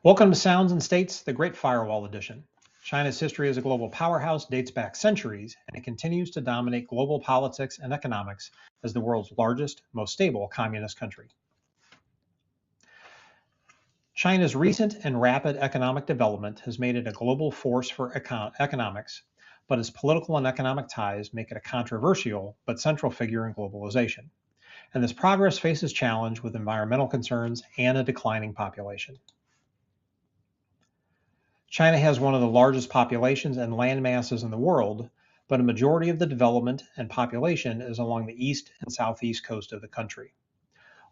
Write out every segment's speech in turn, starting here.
Welcome to Sounds and States, the Great Firewall Edition. China's history as a global powerhouse dates back centuries, and it continues to dominate global politics and economics as the world's largest, most stable communist country. China's recent and rapid economic development has made it a global force for economics, but its political and economic ties make it a controversial but central figure in globalization. And this progress faces challenge with environmental concerns and a declining population. China has one of the largest populations and land masses in the world, but a majority of the development and population is along the east and southeast coast of the country.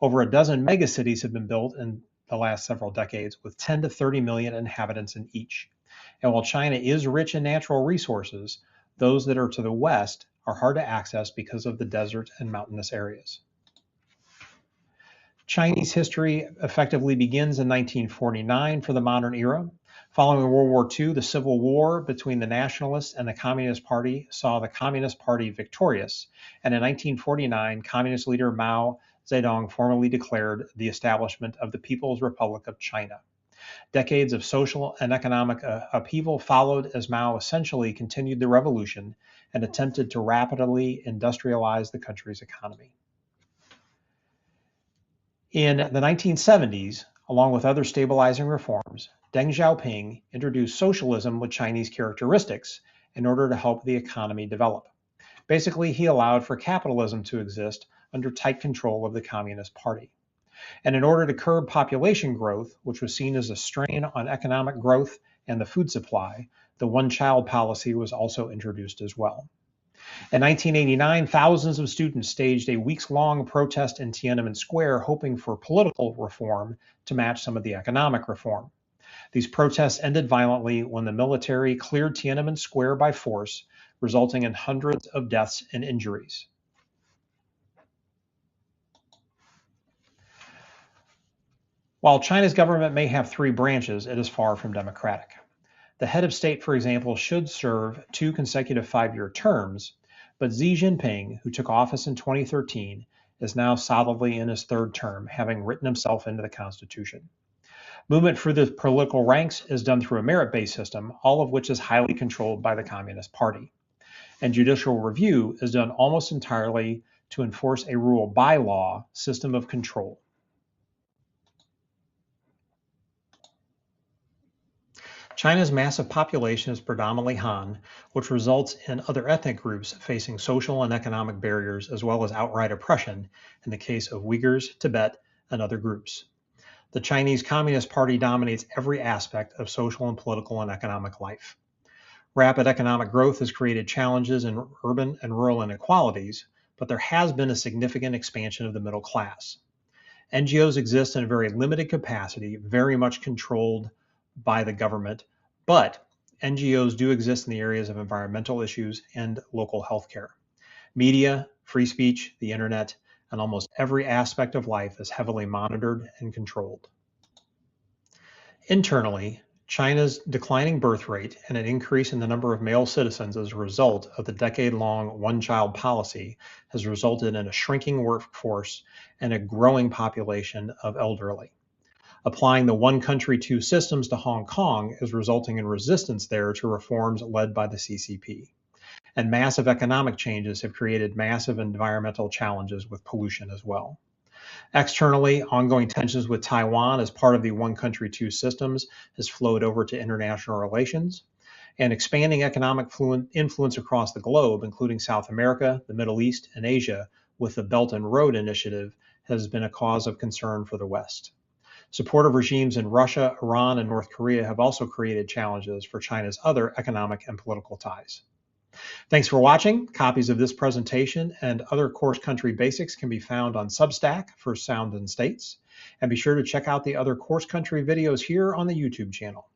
Over a dozen megacities have been built in the last several decades, with 10 to 30 million inhabitants in each. And while China is rich in natural resources, those that are to the west are hard to access because of the desert and mountainous areas. Chinese history effectively begins in 1949 for the modern era. Following World War II, the civil war between the Nationalists and the Communist Party saw the Communist Party victorious, and in 1949, Communist leader Mao Zedong formally declared the establishment of the People's Republic of China. Decades of social and economic upheaval followed as Mao essentially continued the revolution and attempted to rapidly industrialize the country's economy. In the 1970s, along with other stabilizing reforms, Deng Xiaoping introduced socialism with Chinese characteristics in order to help the economy develop. Basically, he allowed for capitalism to exist under tight control of the Communist Party. And in order to curb population growth, which was seen as a strain on economic growth and the food supply, the one-child policy was also introduced as well. In 1989, thousands of students staged a weeks-long protest in Tiananmen Square, hoping for political reform to match some of the economic reform. These protests ended violently when the military cleared Tiananmen Square by force, resulting in hundreds of deaths and injuries. While China's government may have three branches, it is far from democratic. The head of state, for example, should serve 2 consecutive 5-year terms, but Xi Jinping, who took office in 2013, is now solidly in his 3rd term, having written himself into the Constitution. Movement through the political ranks is done through a merit-based system, all of which is highly controlled by the Communist Party. And judicial review is done almost entirely to enforce a rule by law system of control. China's massive population is predominantly Han, which results in other ethnic groups facing social and economic barriers as well as outright oppression in the case of Uyghurs, Tibet, and other groups. The Chinese Communist Party dominates every aspect of social and political and economic life. Rapid economic growth has created challenges in urban and rural inequalities, but there has been a significant expansion of the middle class. NGOs exist in a very limited capacity, very much controlled by the government, but NGOs do exist in the areas of environmental issues and local healthcare. Media, free speech, the internet, and almost every aspect of life is heavily monitored and controlled. Internally, China's declining birth rate and an increase in the number of male citizens as a result of the decade-long one-child policy has resulted in a shrinking workforce and a growing population of elderly. Applying the one country, two systems to Hong Kong is resulting in resistance there to reforms led by the CCP. And massive economic changes have created massive environmental challenges with pollution as well. Externally, ongoing tensions with Taiwan as part of the one country, two systems has flowed over to international relations. And expanding economic influence across the globe, including South America, the Middle East, and Asia, with the Belt and Road Initiative, has been a cause of concern for the West. Supportive regimes in Russia, Iran, and North Korea have also created challenges for China's other economic and political ties. Thanks for watching. Copies of this presentation and other course country basics can be found on Substack for Sounds and States. And be sure to check out the other course country videos here on the YouTube channel.